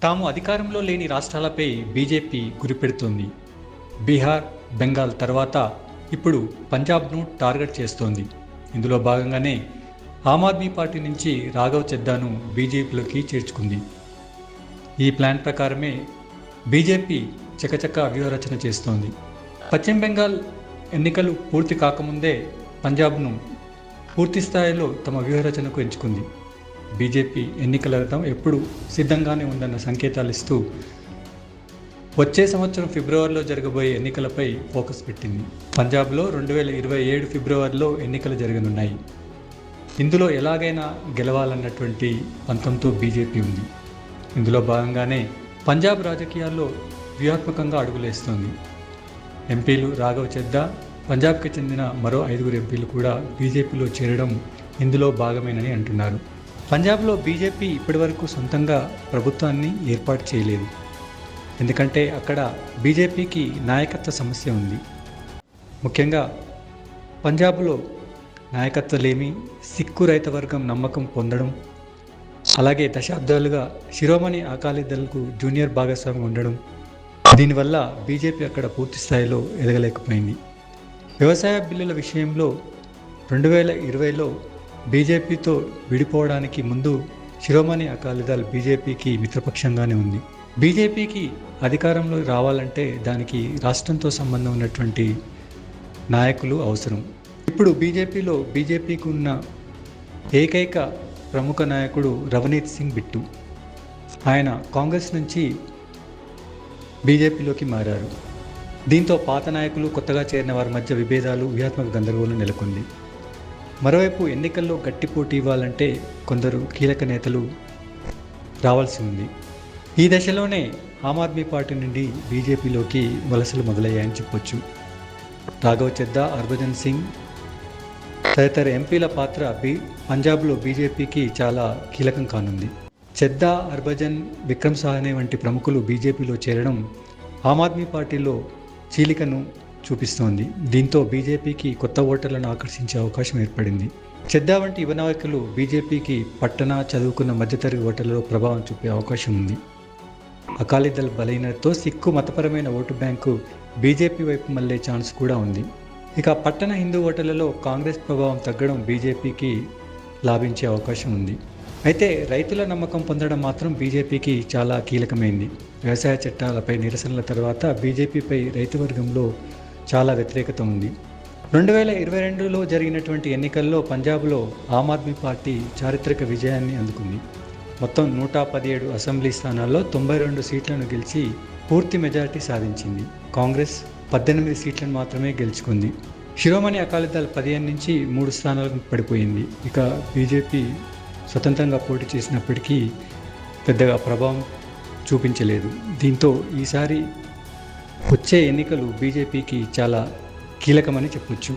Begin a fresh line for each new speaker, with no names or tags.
తాము అధికారంలో లేని రాష్ట్రాలపై బీజేపీ గురిపెడుతోంది. బీహార్, బెంగాల్ తర్వాత ఇప్పుడు పంజాబ్ను టార్గెట్ చేస్తోంది. ఇందులో భాగంగానే ఆమ్ ఆద్మీ పార్టీ నుంచి రాఘవ్ చెద్దాను బీజేపీలోకి చేర్చుకుంది. ఈ ప్లాన్ ప్రకారమే బీజేపీ చకచకా వ్యూహరచన చేస్తోంది. పశ్చిమ బెంగాల్ ఎన్నికలు పూర్తి కాకముందే పంజాబ్ను పూర్తి స్థాయిలో తమ వ్యూహరచనకు ఎంచుకుంది. బీజేపీ ఎన్నికల రథం ఎప్పుడు సిద్ధంగానే ఉందన్న సంకేతాలు ఇస్తూ వచ్చే సంవత్సరం ఫిబ్రవరిలో జరగబోయే ఎన్నికలపై ఫోకస్ పెట్టింది. పంజాబ్లో 2027 ఫిబ్రవరిలో ఎన్నికలు జరగనున్నాయి. ఇందులో ఎలాగైనా గెలవాలన్నటువంటి పంతంతో బీజేపీ ఉంది. ఇందులో భాగంగానే పంజాబ్ రాజకీయాల్లో వ్యూహాత్మకంగా అడుగులేస్తోంది. ఎంపీలు రాఘవ్ చెద్దా, పంజాబ్కి చెందిన మరో 5 ఎంపీలు కూడా బీజేపీలో చేరడం ఇందులో భాగమేనని అంటున్నారు. పంజాబ్లో బీజేపీ ఇప్పటివరకు సొంతంగా ప్రభుత్వాన్ని ఏర్పాటు చేయలేదు. ఎందుకంటే అక్కడ బీజేపీకి నాయకత్వ సమస్య ఉంది. ముఖ్యంగా పంజాబ్లో నాయకత్వలేమి, సిక్కు రైత వర్గం నమ్మకం పొందడం, అలాగే దశాబ్దాలుగా శిరోమణి అకాలీదళ్కు జూనియర్ భాగస్వామి ఉండడం, దీనివల్ల బీజేపీ అక్కడ పూర్తి స్థాయిలో ఎదగలేకపోయింది. వ్యవసాయ బిల్లుల విషయంలో 2020లో బీజేపీతో విడిపోవడానికి ముందు శిరోమణి అకాలీదళ్ బీజేపీకి మిత్రపక్షంగానే ఉంది. బీజేపీకి అధికారంలో రావాలంటే దానికి రాష్ట్రంతో సంబంధం ఉన్నటువంటి నాయకులు అవసరం. ఇప్పుడు బీజేపీలో బీజేపీకి ఉన్న ఏకైక ప్రముఖ నాయకుడు రవనీత్ సింగ్ బిట్టు. ఆయన కాంగ్రెస్ నుంచి బీజేపీలోకి మారారు. దీంతో పాత నాయకులు, కొత్తగా చేరిన వారి మధ్య విభేదాలు, వ్యూహాత్మక గందరగోళం నెలకొంది. మరోవైపు ఎన్నికల్లో గట్టి పోటీ ఇవ్వాలంటే కొందరు కీలక నేతలు రావాల్సి ఉంది. ఈ దశలోనే ఆమ్ ఆద్మీ పార్టీ నుండి బీజేపీలోకి వలసలు మొదలయ్యాయని చెప్పొచ్చు. రాఘవ్ చెద్దా, హర్భజన్ సింగ్ తదితర ఎంపీల పాత్ర పంజాబ్లో బీజేపీకి చాలా కీలకం కానుంది. చెద్దా, హర్భజన్, విక్రమ్ సాహ్ని వంటి ప్రముఖులు బీజేపీలో చేరడం ఆమ్ ఆద్మీ పార్టీలో చీలికను చూపిస్తోంది. దీంతో బీజేపీకి కొత్త ఓటర్లను ఆకర్షించే అవకాశం ఏర్పడింది. చెద్దా వంటి యువ నాయకులు బీజేపీకి పట్టణ, చదువుకున్న మధ్యతరగతి ఓటర్లలో ప్రభావం చూపే అవకాశం ఉంది. అకాలీదళ్ బలహీనతతో సిక్కు మతపరమైన ఓటు బ్యాంకు బీజేపీ వైపు మళ్లే ఛాన్స్ కూడా ఉంది. ఇక పట్టణ హిందూ ఓటర్లలో కాంగ్రెస్ ప్రభావం తగ్గడం బీజేపీకి లాభించే అవకాశం ఉంది. అయితే రైతుల నమ్మకం పొందడం మాత్రం బీజేపీకి చాలా కీలకమైంది. వ్యవసాయ చట్టాలపై నిరసనల తర్వాత బీజేపీపై రైతు వర్గంలో చాలా వ్యతిరేకత ఉంది. 2022లో జరిగినటువంటి ఎన్నికల్లో పంజాబ్లో ఆమ్ ఆద్మీ పార్టీ చారిత్రక విజయాన్ని అందుకుంది. మొత్తం 117 అసెంబ్లీ స్థానాల్లో 92 సీట్లను గెలిచి పూర్తి మెజారిటీ సాధించింది. కాంగ్రెస్ 18 సీట్లను మాత్రమే గెలుచుకుంది. శిరోమణి అకాలీదళ్ 15 నుంచి 3 స్థానాలకు పడిపోయింది. ఇక బీజేపీ స్వతంత్రంగా పోటీ చేసినప్పటికీ పెద్దగా ప్రభావం చూపించలేదు. దీంతో ఈసారి వచ్చే ఎన్నికలు బీజేపీకి చాలా కీలకమని చెప్పొచ్చు.